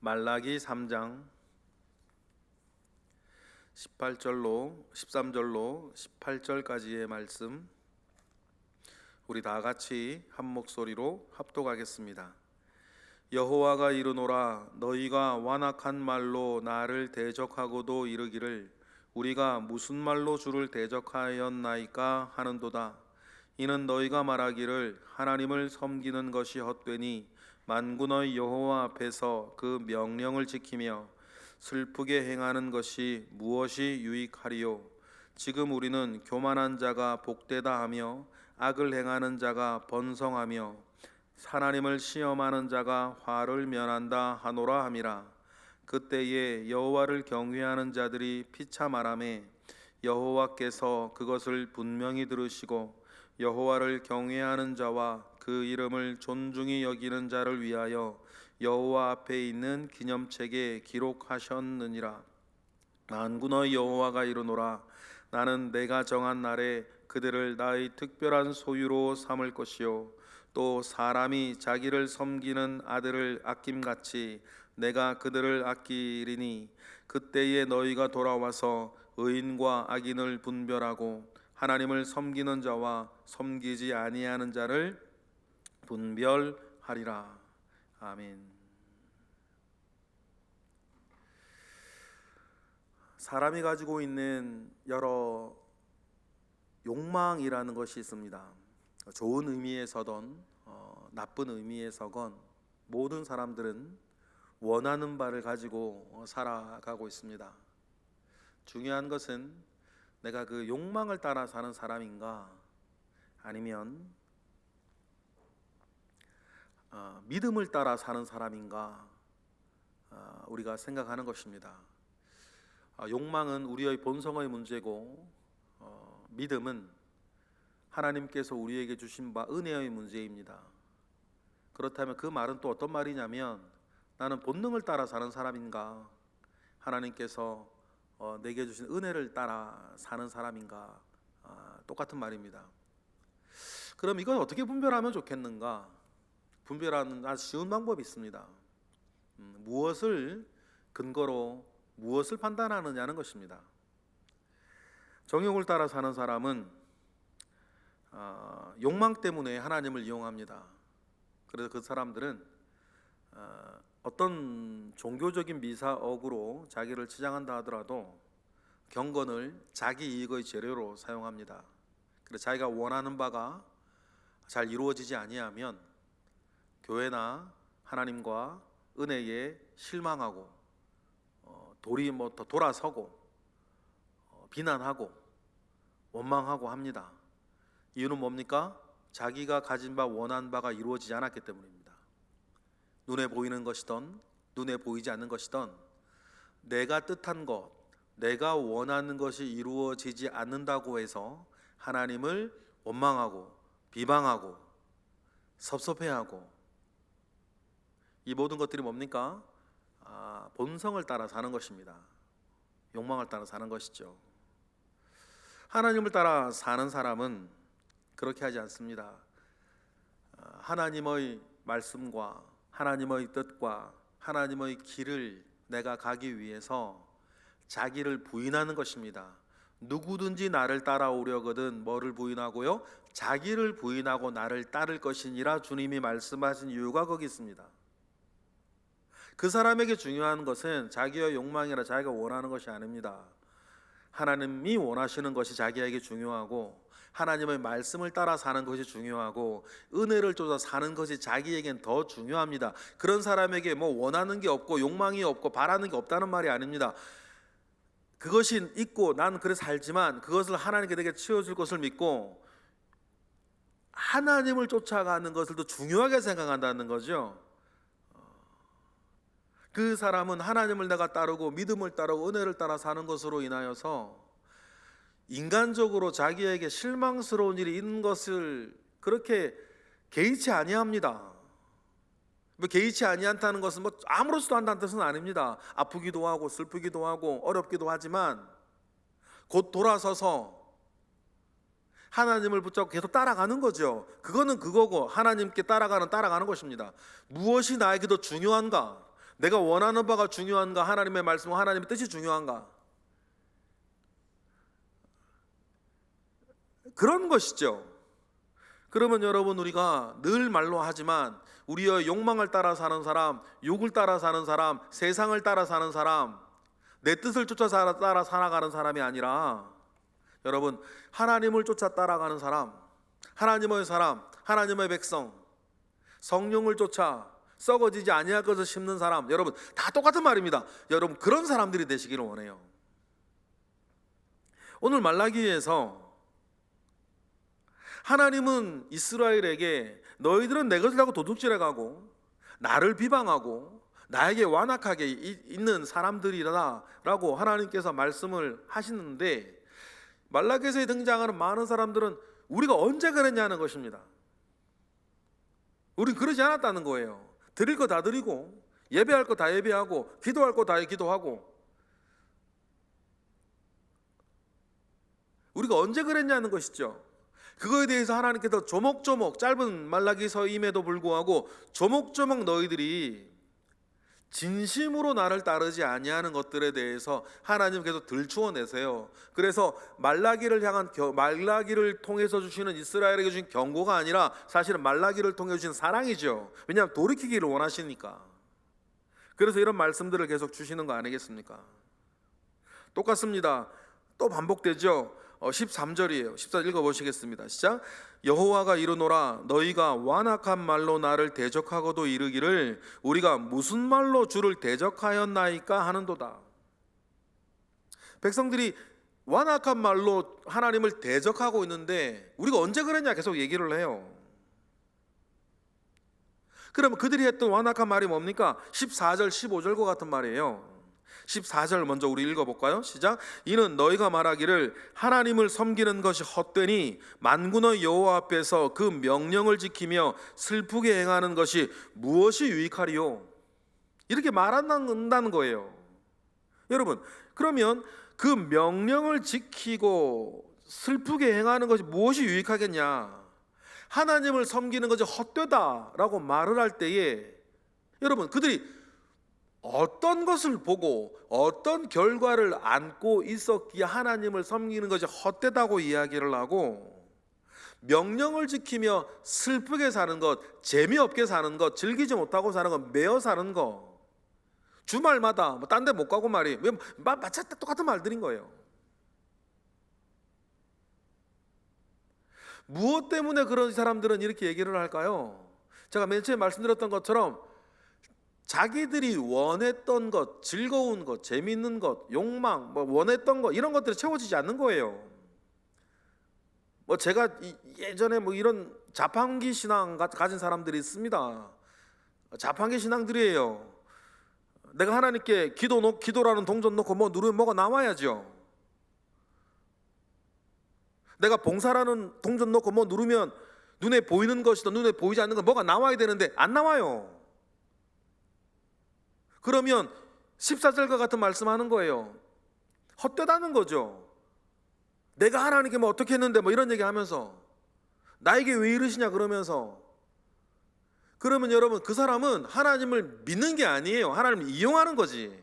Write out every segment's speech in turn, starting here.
말라기 3장 13절로 18절까지의 말씀, 우리 다 같이 한 목소리로 합독하겠습니다. 여호와가 이르노라, 너희가 완악한 말로 나를 대적하고도 이르기를 우리가 무슨 말로 주를 대적하였나이까 하는도다. 이는 너희가 말하기를 하나님을 섬기는 것이 헛되니 만군의 여호와 앞에서 그 명령을 지키며 슬프게 행하는 것이 무엇이 유익하리요. 지금 우리는 교만한 자가 복되다 하며 악을 행하는 자가 번성하며 하나님을 시험하는 자가 화를 면한다 하노라 함이라. 그때에 여호와를 경외하는 자들이 피차 말하매 여호와께서 그것을 분명히 들으시고 여호와를 경외하는 자와 그 이름을 존중히 여기는 자를 위하여 여호와 앞에 있는 기념책에 기록하셨느니라. 만군의 여호와가 이르노라, 나는 내가 정한 날에 그들을 나의 특별한 소유로 삼을 것이요 또 사람이 자기를 섬기는 아들을 아낌같이 내가 그들을 아끼리니 그때에 너희가 돌아와서 의인과 악인을 분별하고 하나님을 섬기는 자와 섬기지 아니하는 자를 분별하리라. 아멘. 사람이 가지고 있는 여러 욕망이라는 것이 있습니다. 좋은 의미에서든 나쁜 의미에서건 모든 사람들은 원하는 바를 가지고 살아가고 있습니다. 중요한 것은 내가 그 욕망을 따라 사는 사람인가, 아니면 믿음을 따라 사는 사람인가, 우리가 생각하는 것입니다. 욕망은 우리의 본성의 문제고, 믿음은 하나님께서 우리에게 주신 바 은혜의 문제입니다. 그렇다면 그 말은 또 어떤 말이냐면, 나는 본능을 따라 사는 사람인가, 하나님께서 내게 주신 은혜를 따라 사는 사람인가, 똑같은 말입니다. 그럼 이걸 어떻게 분별하면 좋겠는가? 분별하는 아주 쉬운 방법이 있습니다. 무엇을 근거로 무엇을 판단하느냐는 것입니다. 정욕을 따라 사는 사람은 욕망 때문에 하나님을 이용합니다. 그래서 그 사람들은 어떤 종교적인 미사억으로 자기를 치장한다 하더라도 경건을 자기 이익의 재료로 사용합니다. 그래서 자기가 원하는 바가 잘 이루어지지 아니하면 교회나 하나님과 은혜에 실망하고 돌아서고 비난하고 원망하고 합니다. 이유는 뭡니까? 자기가 가진 바 원한 바가 이루어지지 않았기 때문입니다. 눈에 보이는 것이든 눈에 보이지 않는 것이든 내가 뜻한 것, 내가 원하는 것이 이루어지지 않는다고 해서 하나님을 원망하고 비방하고 섭섭해하고, 이 모든 것들이 뭡니까? 본성을 따라 사는 것입니다. 욕망을 따라 사는 것이죠. 하나님을 따라 사는 사람은 그렇게 하지 않습니다. 하나님의 말씀과 하나님의 뜻과 하나님의 길을 내가 가기 위해서 자기를 부인하는 것입니다. 누구든지 나를 따라오려거든 뭐를 부인하고요? 자기를 부인하고 나를 따를 것이니라 주님이 말씀하신 이유가 거기 있습니다. 그 사람에게 중요한 것은 자기의 욕망이라 자기가 원하는 것이 아닙니다. 하나님이 원하시는 것이 자기에게 중요하고, 하나님의 말씀을 따라 사는 것이 중요하고, 은혜를 쫓아 사는 것이 자기에겐 더 중요합니다. 그런 사람에게 뭐 원하는 게 없고 욕망이 없고 바라는 게 없다는 말이 아닙니다. 그것이 있고 난 그래 살지만 그것을 하나님께 내게 채워줄 것을 믿고 하나님을 쫓아가는 것을 더 중요하게 생각한다는 거죠. 그 사람은 하나님을 내가 따르고 믿음을 따르고 은혜를 따라 사는 것으로 인하여서 인간적으로 자기에게 실망스러운 일이 있는 것을 그렇게 개의치 아니합니다. 개의치 아니한다는 것은 아무렇지도 않다는 뜻은 아닙니다. 아프기도 하고 슬프기도 하고 어렵기도 하지만 곧 돌아서서 하나님을 붙잡고 계속 따라가는 거죠. 그거는 그거고, 하나님께 따라가는 것입니다. 무엇이 나에게 더 중요한가? 내가 원하는 바가 중요한가? 하나님의 말씀, 하나님의 뜻이 중요한가? 그런 것이죠. 그러면 여러분, 우리가 늘 말로 하지만 우리의 욕망을 따라 사는 사람, 욕을 따라 사는 사람, 세상을 따라 사는 사람, 내 뜻을 쫓아 따라 살아가는 사람이 아니라 여러분, 하나님을 쫓아 따라가는 사람, 하나님의 사람, 하나님의 백성, 성령을 쫓아 썩어지지 아니할 것을 심는 사람, 여러분 다 똑같은 말입니다. 여러분, 그런 사람들이 되시기를 원해요. 오늘 말라기에서 하나님은 이스라엘에게 너희들은 내 것을 하고 도둑질해가고 나를 비방하고 나에게 완악하게 있는 사람들이라 라고 하나님께서 말씀을 하시는데, 말라기서에 등장하는 많은 사람들은 우리가 언제 그랬냐는 것입니다. 우린 그러지 않았다는 거예요. 드릴 거 다 드리고, 예배할 거 다 예배하고, 기도할 거 다 기도하고. 우리가 언제 그랬냐는 것이죠. 그거에 대해서 하나님께서 조목조목, 짧은 말라기서임에도 불구하고 조목조목 너희들이 진심으로 나를 따르지 아니하는 것들에 대해서 하나님께서 들추어내세요. 그래서 말라기를 통해서 주시는, 이스라엘에게 주신 경고가 아니라 사실은 말라기를 통해 주신 사랑이죠. 왜냐하면 돌이키기를 원하시니까. 그래서 이런 말씀들을 계속 주시는 거 아니겠습니까? 똑같습니다. 또 반복되죠. 13절이에요. 14절 읽어보시겠습니다. 시작. 여호와가 이르노라, 너희가 완악한 말로 나를 대적하고도 이르기를 우리가 무슨 말로 주를 대적하였나이까 하는도다. 백성들이 완악한 말로 하나님을 대적하고 있는데 우리가 언제 그랬냐 계속 얘기를 해요. 그러면 그들이 했던 완악한 말이 뭡니까? 14절 15절과 같은 말이에요. 14절 먼저 우리 읽어볼까요? 시작. 이는 너희가 말하기를 하나님을 섬기는 것이 헛되니 만군의 여호와 앞에서 그 명령을 지키며 슬프게 행하는 것이 무엇이 유익하리요? 이렇게 말한다는 거예요. 여러분, 그러면 그 명령을 지키고 슬프게 행하는 것이 무엇이 유익하겠냐? 하나님을 섬기는 것이 헛되다라고 말을 할 때에 여러분, 그들이 어떤 것을 보고 어떤 결과를 안고 있었기에 하나님을 섬기는 것이 헛되다고 이야기를 하고, 명령을 지키며 슬프게 사는 것, 재미없게 사는 것, 즐기지 못하고 사는 것, 매어 사는 것, 주말마다 딴 데 못 가고 말이에요. 마찬가지 똑같은 말들인 거예요. 무엇 때문에 그런 사람들은 이렇게 얘기를 할까요? 제가 맨 처음에 말씀드렸던 것처럼 자기들이 원했던 것, 즐거운 것, 재밌는 것, 욕망, 원했던 것, 이런 것들이 채워지지 않는 거예요. 제가 예전에 이런 자판기 신앙 가진 사람들이 있습니다. 자판기 신앙들이에요. 내가 하나님께 기도라는 동전 놓고 누르면 뭐가 나와야죠. 내가 봉사라는 동전 놓고 누르면 눈에 보이는 것이든 눈에 보이지 않는 것 뭐가 나와야 되는데 안 나와요. 그러면 14절과 같은 말씀하는 거예요. 헛되다는 거죠. 내가 하나님께 어떻게 했는데 이런 얘기하면서 나에게 왜 이러시냐 그러면서. 그러면 여러분, 그 사람은 하나님을 믿는 게 아니에요. 하나님을 이용하는 거지.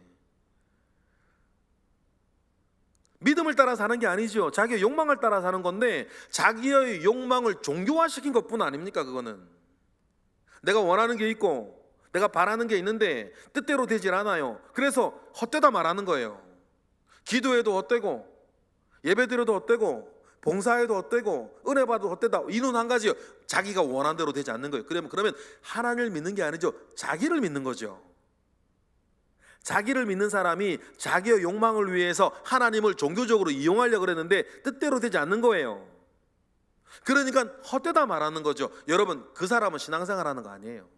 믿음을 따라 사는 게 아니죠. 자기의 욕망을 따라 사는 건데, 자기의 욕망을 종교화시킨 것뿐 아닙니까? 그거는 내가 원하는 게 있고 내가 바라는 게 있는데 뜻대로 되질 않아요. 그래서 헛되다 말하는 거예요. 기도해도 헛되고, 예배드려도 헛되고, 봉사해도 헛되고, 은혜 받아도 헛되다. 이는 한 가지요. 자기가 원하는 대로 되지 않는 거예요. 그러면 하나님을 믿는 게 아니죠. 자기를 믿는 거죠. 자기를 믿는 사람이 자기의 욕망을 위해서 하나님을 종교적으로 이용하려고 그랬는데 뜻대로 되지 않는 거예요. 그러니까 헛되다 말하는 거죠. 여러분, 그 사람은 신앙생활하는 거 아니에요.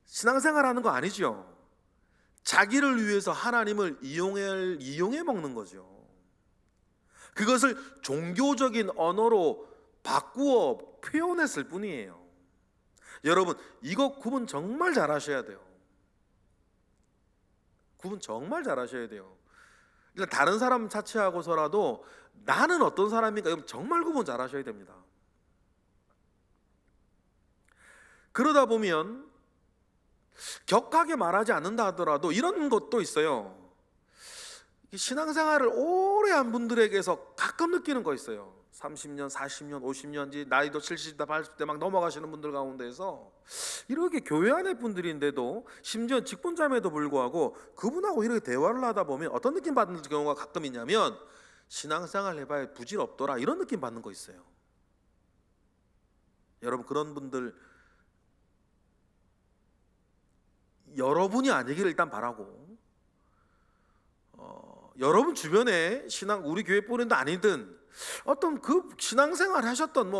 신앙생활하는 거 아니죠. 자기를 위해서 하나님을 이용해 먹는 거죠. 그것을 종교적인 언어로 바꾸어 표현했을 뿐이에요. 여러분, 이거 구분 정말 잘 하셔야 돼요. 구분 정말 잘 하셔야 돼요. 일단 다른 사람 차치하고서라도 나는 어떤 사람인가 정말 구분 잘 하셔야 됩니다. 그러다 보면 격하게 말하지 않는다 하더라도 이런 것도 있어요. 신앙생활을 오래 한 분들에게서 가끔 느끼는 거 있어요. 30년, 40년, 50년, 나이도 70대, 80대 막 넘어가시는 분들 가운데서 이렇게 교회 안의 분들인데도 심지어 직분자임에도 불구하고 그분하고 이렇게 대화를 하다 보면 어떤 느낌 받는 경우가 가끔 있냐면 신앙생활 해봐야 부질없더라 이런 느낌 받는 거 있어요. 여러분 그런 분들 여러분이 아니기를 일단 바라고 여러분 주변에 신앙 우리 교회뿐인도 아니든 어떤 그 신앙생활 하셨던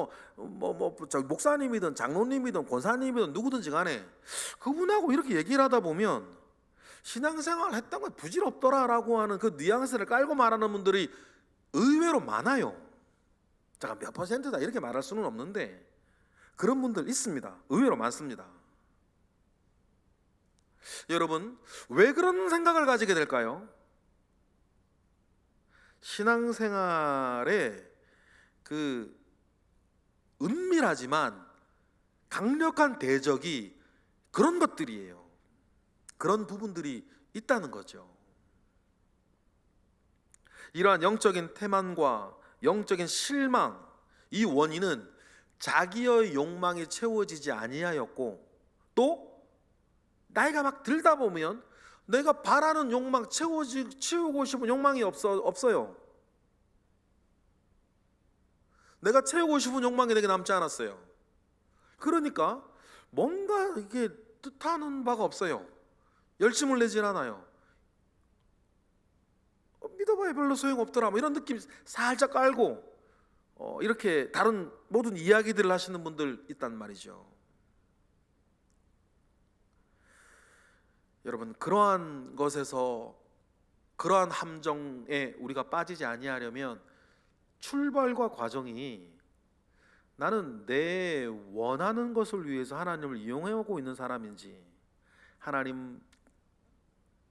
목사님이든 장로님이든 권사님이든 누구든지 간에 그분하고 이렇게 얘기를 하다 보면 신앙생활 했던 건 부질없더라라고 하는 그 뉘앙스를 깔고 말하는 분들이 의외로 많아요. 제가 몇 %다 이렇게 말할 수는 없는데 그런 분들 있습니다. 의외로 많습니다. 여러분 왜 그런 생각을 가지게 될까요? 신앙생활에 그 은밀하지만 강력한 대적이 그런 것들이에요. 그런 부분들이 있다는 거죠. 이러한 영적인 태만과 영적인 실망, 이 원인은 자기의 욕망이 채워지지 아니하였고 또 나이가 막 들다 보면 내가 바라는 욕망 채우고 싶은 욕망이 없어요. 내가 채우고 싶은 욕망이 내게 남지 않았어요. 그러니까 뭔가 이게 뜻하는 바가 없어요. 열심을 내질 않아요. 믿어봐야 별로 소용없더라 뭐 이런 느낌 살짝 깔고 이렇게 다른 모든 이야기들을 하시는 분들 있단 말이죠. 여러분 그러한 것에서 그러한 함정에 우리가 빠지지 아니하려면 출발과 과정이 나는 내 원하는 것을 위해서 하나님을 이용하고 있는 사람인지 하나님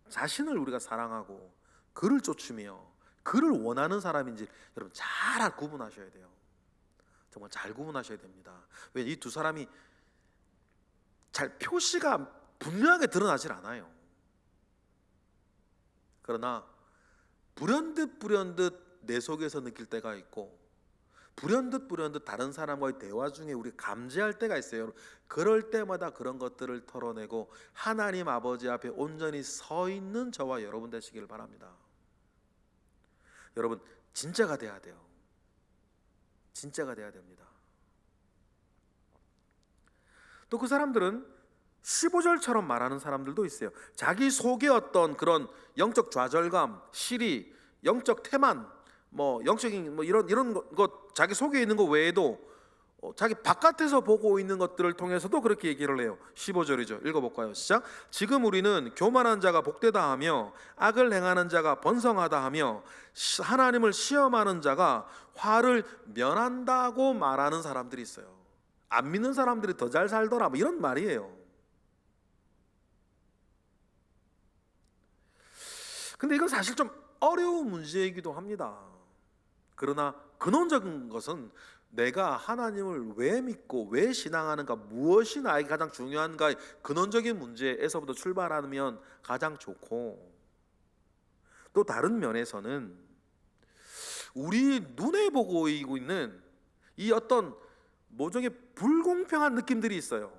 자신을 우리가 사랑하고 그를 쫓으며 그를 원하는 사람인지 여러분 잘 구분하셔야 돼요. 정말 잘 구분하셔야 됩니다. 왜 이 두 사람이 잘 표시가 분명하게 드러나질 않아요. 그러나 불현듯 내 속에서 느낄 때가 있고 불현듯 다른 사람과의 대화 중에 우리 감지할 때가 있어요. 그럴 때마다 그런 것들을 털어내고 하나님 아버지 앞에 온전히 서 있는 저와 여러분 되시길 바랍니다. 여러분 진짜가 돼야 돼요. 진짜가 돼야 됩니다. 또 그 사람들은 15절처럼 말하는 사람들도 있어요. 자기 속에 어떤 그런 영적 좌절감, 시리, 영적 태만, 영적인 이런 것 자기 속에 있는 것 외에도 자기 바깥에서 보고 있는 것들을 통해서도 그렇게 얘기를 해요. 15절이죠. 읽어볼까요? 시작. 지금 우리는 교만한 자가 복되다 하며 악을 행하는 자가 번성하다 하며 하나님을 시험하는 자가 화를 면한다고 말하는 사람들이 있어요. 안 믿는 사람들이 더 잘 살더라 이런 말이에요. 근데 이건 사실 좀 어려운 문제이기도 합니다. 그러나 근원적인 것은 내가 하나님을 왜 믿고 왜 신앙하는가, 무엇이 나에게 가장 중요한가의 근원적인 문제에서부터 출발하면 가장 좋고, 또 다른 면에서는 우리 눈에 보이고 있는 이 어떤 모종의 불공평한 느낌들이 있어요.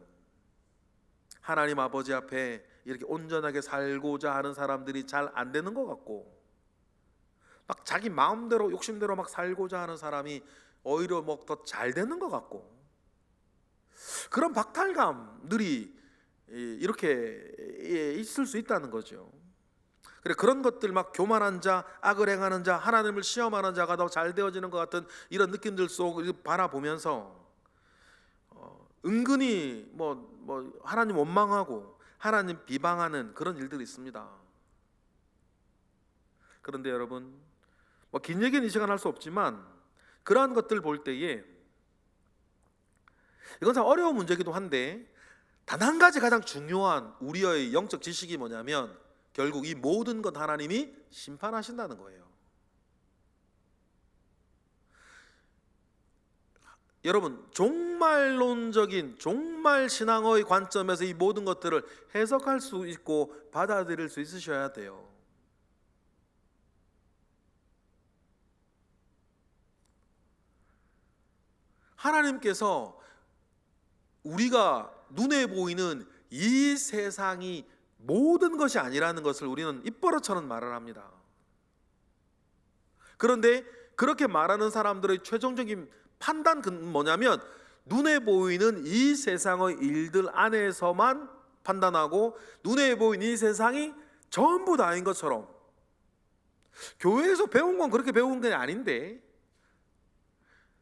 하나님 아버지 앞에 이렇게 온전하게 살고자 하는 사람들이 잘 안 되는 것 같고, 막 자기 마음대로 욕심대로 막 살고자 하는 사람이 오히려 더 잘 되는 것 같고, 그런 박탈감들이 이렇게 있을 수 있다는 거죠. 그래, 그런 것들 막 교만한 자, 악을 행하는 자, 하나님을 시험하는 자가 더 잘 되어지는 것 같은 이런 느낌들 속을 바라보면서 은근히 하나님 원망하고 하나님 비방하는 그런 일들이 있습니다. 그런데 여러분, 긴 얘기는 이 시간 할 수 없지만 그러한 것들 볼 때에 이건 참 어려운 문제이기도 한데, 단 한 가지 가장 중요한 우리의 영적 지식이 뭐냐면 결국 이 모든 것 하나님이 심판하신다는 거예요. 여러분, 종말론적인 종말 신앙의 관점에서 이 모든 것들을 해석할 수 있고 받아들일 수 있으셔야 돼요. 하나님께서 우리가 눈에 보이는 이 세상이 모든 것이 아니라는 것을 우리는 입버릇처럼 말을 합니다. 그런데 그렇게 말하는 사람들의 최종적인 판단은 뭐냐면, 눈에 보이는 이 세상의 일들 안에서만 판단하고 눈에 보이는 이 세상이 전부 다인 것처럼, 교회에서 배운 건 그렇게 배운 게 아닌데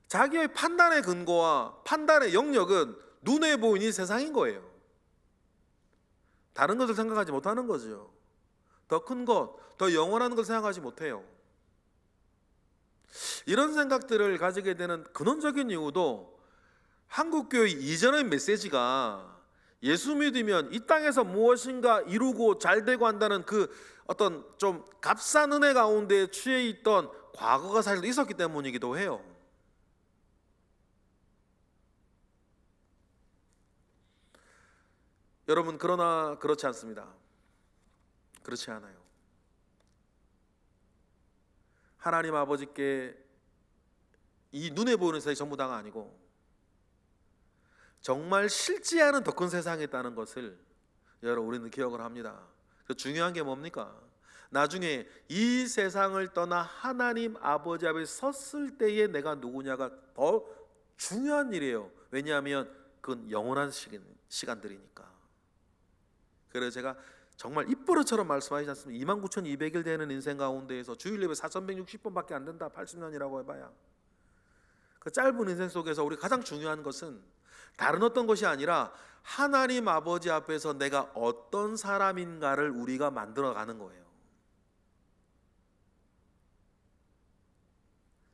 자기의 판단의 근거와 판단의 영역은 눈에 보이는 이 세상인 거예요. 다른 것을 생각하지 못하는 거죠. 더 큰 것, 더 영원한 걸 생각하지 못해요. 이런 생각들을 가지게 되는 근원적인 이유도 한국교회 이전의 메시지가 예수 믿으면 이 땅에서 무엇인가 이루고 잘되고 한다는 그 어떤 좀 값싼 은혜 가운데 취해 있던 과거가 사실 있었기 때문이기도 해요. 여러분, 그러나 그렇지 않습니다. 그렇지 않아요. 하나님 아버지께 이 눈에 보이는 세상이 전부 다가 아니고 정말 실지하는 더 큰 세상이 있다는 것을 여러분, 우리는 기억을 합니다. 중요한 게 뭡니까? 나중에 이 세상을 떠나 하나님 아버지 앞에 섰을 때에 내가 누구냐가 더 중요한 일이에요. 왜냐하면 그건 영원한 시간들이니까. 그래서 제가 정말 입버릇처럼 말씀하시지 않습니까? 29,200일 되는 인생 가운데에서 주일 예배 4,160번밖에 안 된다. 80년이라고 해봐야. 그 짧은 인생 속에서 우리 가장 중요한 것은 다른 어떤 것이 아니라 하나님 아버지 앞에서 내가 어떤 사람인가를 우리가 만들어가는 거예요.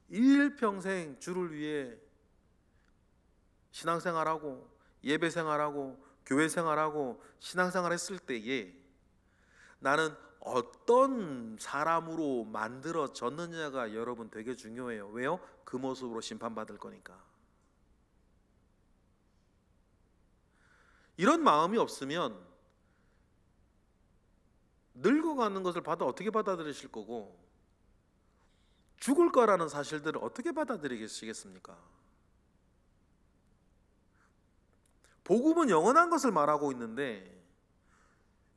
일평생 주를 위해 신앙생활하고 예배생활하고 교회생활하고 신앙생활 했을 때에 나는 어떤 사람으로 만들어졌느냐가 여러분 되게 중요해요. 왜요? 그 모습으로 심판받을 거니까. 이런 마음이 없으면 늙어가는 것을 어떻게 받아들이실 거고 죽을 거라는 사실들을 어떻게 받아들이시겠습니까? 복음은 영원한 것을 말하고 있는데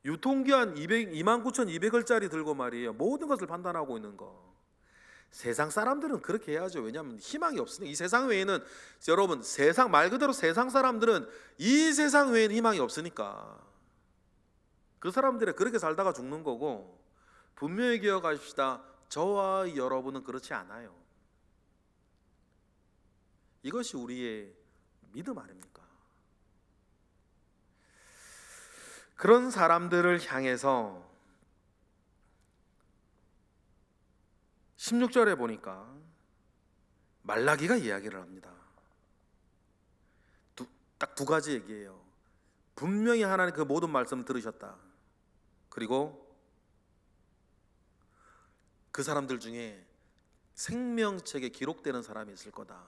유통기한 29,200원짜리 들고 말이에요. 모든 것을 판단하고 있는 거. 세상 사람들은 그렇게 해야죠. 왜냐하면 희망이 없으니까. 이 세상 외에는, 여러분, 세상 말 그대로 세상 사람들은 이 세상 외에는 희망이 없으니까 그 사람들이 그렇게 살다가 죽는 거고, 분명히 기억하십시다. 저와 여러분은 그렇지 않아요. 이것이 우리의 믿음 아닙니까? 그런 사람들을 향해서 16절에 보니까 말라기가 이야기를 합니다. 딱 두 가지 얘기예요. 분명히 하나님 그 모든 말씀을 들으셨다. 그리고 그 사람들 중에 생명책에 기록되는 사람이 있을 거다.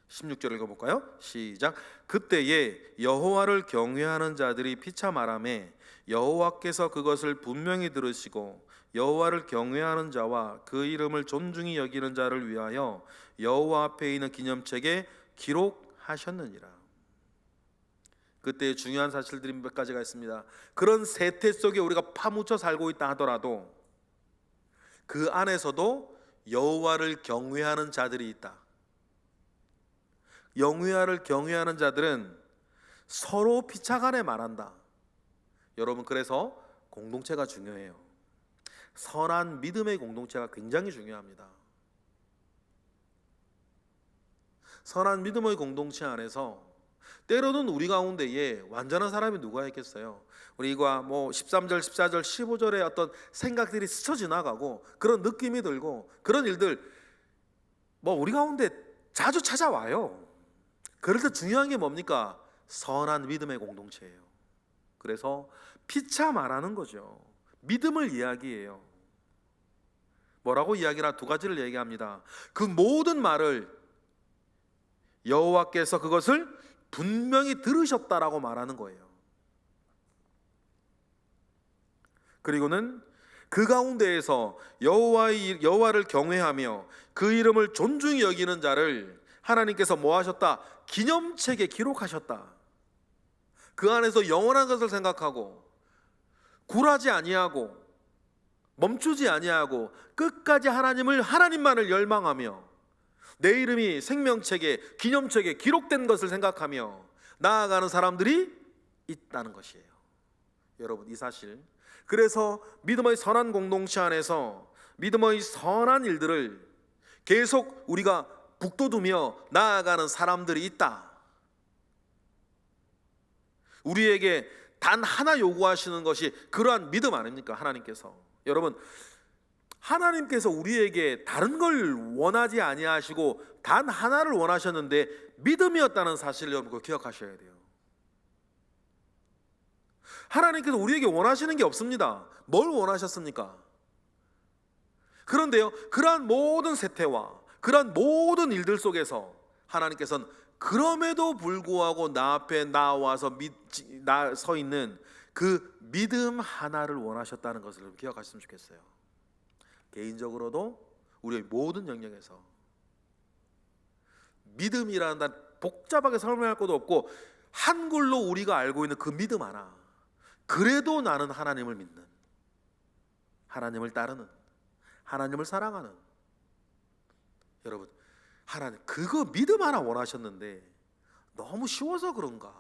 16절 읽어볼까요? 시작. 그때에 여호와를 경외하는 자들이 피차 말하매 여호와께서 그것을 분명히 들으시고 여호와를 경외하는 자와 그 이름을 존중히 여기는 자를 위하여 여호와 앞에 있는 기념책에 기록하셨느니라. 그때 중요한 사실들이 몇 가지가 있습니다. 그런 세태 속에 우리가 파묻혀 살고 있다 하더라도 그 안에서도 여호와를 경외하는 자들이 있다. 여호와를 경외하는 자들은 서로 피차간에 말한다. 여러분, 그래서 공동체가 중요해요. 선한 믿음의 공동체가 굉장히 중요합니다. 선한 믿음의 공동체 안에서 때로는 우리 가운데에 완전한 사람이 누가 있겠어요? 우리가 13절, 14절, 15절의 어떤 생각들이 스쳐 지나가고 그런 느낌이 들고 그런 일들 우리 가운데 자주 찾아와요. 그럴 때 중요한 게 뭡니까? 선한 믿음의 공동체예요. 그래서 피차 말하는 거죠. 믿음을 이야기해요. 뭐라고 이야기하나? 두 가지를 얘기합니다. 그 모든 말을 여호와께서 그것을 분명히 들으셨다라고 말하는 거예요. 그리고는 그 가운데에서 여호와를 경외하며 그 이름을 존중히 여기는 자를 하나님께서 뭐 하셨다? 기념책에 기록하셨다. 그 안에서 영원한 것을 생각하고 굴하지 아니하고 멈추지 아니하고 끝까지 하나님만을 열망하며 내 이름이 생명책에 기념책에 기록된 것을 생각하며 나아가는 사람들이 있다는 것이에요. 여러분, 이 사실, 그래서 믿음의 선한 공동체 안에서 믿음의 선한 일들을 계속 우리가 북돋우며 나아가는 사람들이 있다. 우리에게 단 하나 요구하시는 것이 그러한 믿음 아닙니까? 하나님께서. 여러분, 하나님께서 우리에게 다른 걸 원하지 아니하시고 단 하나를 원하셨는데 믿음이었다는 사실을 여러분 기억하셔야 돼요. 하나님께서 우리에게 원하시는 게 없습니다. 뭘 원하셨습니까? 그런데요, 그러한 모든 세태와 그러한 모든 일들 속에서 하나님께서는 그럼에도 불구하고 나 앞에 나와서 서 있는 그 믿음 하나를 원하셨다는 것을 기억하셨으면 좋겠어요. 개인적으로도 우리의 모든 영역에서 믿음이라는 단 복잡하게 설명할 것도 없고 한글로 우리가 알고 있는 그 믿음 하나, 그래도 나는 하나님을 믿는, 하나님을 따르는, 하나님을 사랑하는, 여러분, 하나님 그거 믿음 하나 원하셨는데 너무 쉬워서 그런가?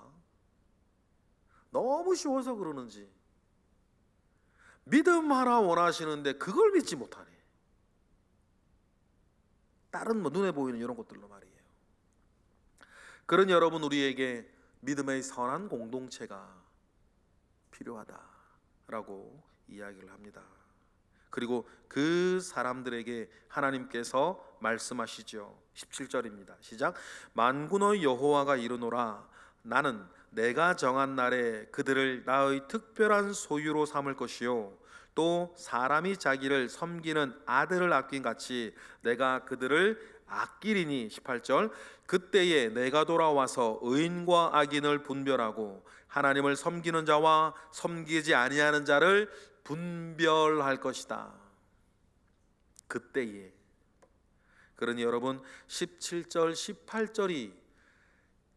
너무 쉬워서 그러는지 믿음 하나 원하시는데 그걸 믿지 못하네. 다른 뭐 눈에 보이는 이런 것들로 말이에요. 그런 여러분, 우리에게 믿음의 선한 공동체가 필요하다라고 이야기를 합니다. 그리고 그 사람들에게 하나님께서 말씀하시죠. 17절입니다. 시작. 만군의 여호와가 이르노라. 나는 내가 정한 날에 그들을 나의 특별한 소유로 삼을 것이요 또 사람이 자기를 섬기는 아들을 아낀 같이 내가 그들을 아끼리니. 18절. 그때에 내가 돌아와서 의인과 악인을 분별하고 하나님을 섬기는 자와 섬기지 아니하는 자를 분별할 것이다. 그때에. 그러니 여러분, 17절 18절이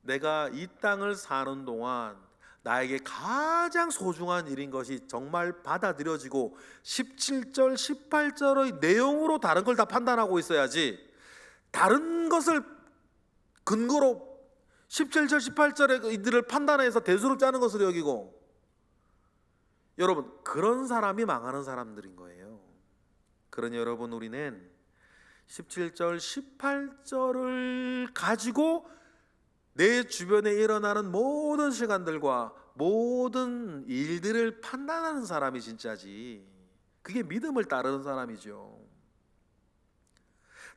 내가 이 땅을 사는 동안 나에게 가장 소중한 일인 것이 정말 받아들여지고 17절 18절의 내용으로 다른 걸 다 판단하고 있어야지, 다른 것을 근거로 17절 18절의 이들을 판단해서 대수를 짜는 것으로 여기고, 여러분, 그런 사람이 망하는 사람들인 거예요. 그러니 여러분, 우리는 17절 18절을 가지고 내 주변에 일어나는 모든 시간들과 모든 일들을 판단하는 사람이 진짜지, 그게 믿음을 따르는 사람이죠.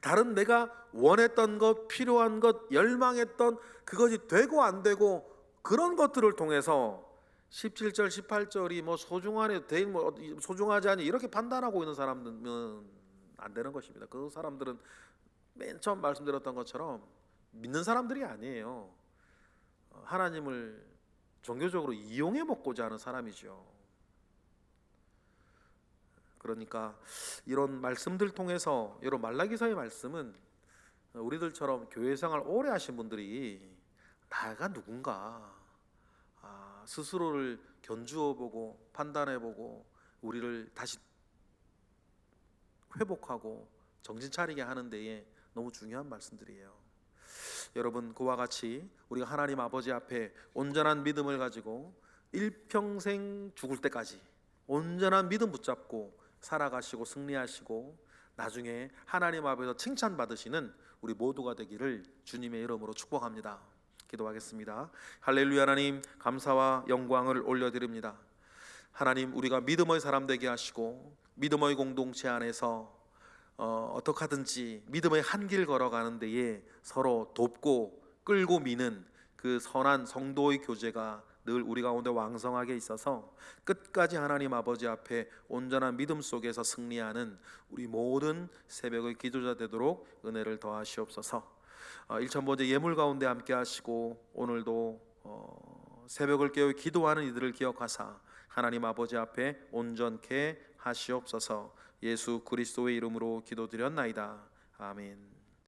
다른 내가 원했던 것, 필요한 것, 열망했던 그것이 되고 안 되고 그런 것들을 통해서 17절 18절이 뭐 소중하네, 뭐 소중하지 않니 이렇게 판단하고 있는 사람들은 안 되는 것입니다. 그 사람들은 맨 처음 말씀드렸던 것처럼 믿는 사람들이 아니에요. 하나님을 종교적으로 이용해 먹고자 하는 사람이죠. 그러니까 이런 말씀들 통해서, 여러분, 말라기서의 말씀은 우리들처럼 교회 생활 오래 하신 분들이 나가 누군가 스스로를 견주어보고 판단해보고 우리를 다시 회복하고 정신 차리게 하는 데에 너무 중요한 말씀들이에요. 여러분, 그와 같이 우리가 하나님 아버지 앞에 온전한 믿음을 가지고 일평생 죽을 때까지 온전한 믿음 붙잡고 살아가시고 승리하시고 나중에 하나님 앞에서 칭찬받으시는 우리 모두가 되기를 주님의 이름으로 축복합니다. 기도하겠습니다. 할렐루야. 하나님, 감사와 영광을 올려드립니다. 하나님, 우리가 믿음의 사람 되게 하시고 믿음의 공동체 안에서 어떻게 하든지 믿음의 한 길 걸어가는 데에 서로 돕고 끌고 미는 그 선한 성도의 교제가 늘 우리 가운데 왕성하게 있어서 끝까지 하나님 아버지 앞에 온전한 믿음 속에서 승리하는 우리 모든 새벽의 기도자 되도록 은혜를 더하시옵소서. 일천번제 예물 가운데 함께 하시고 오늘도 새벽을 깨어 기도하는 이들을 기억하사 하나님 아버지 앞에 온전케 하시옵소서. 예수 그리스도의 이름으로 기도드렸나이다. 아멘.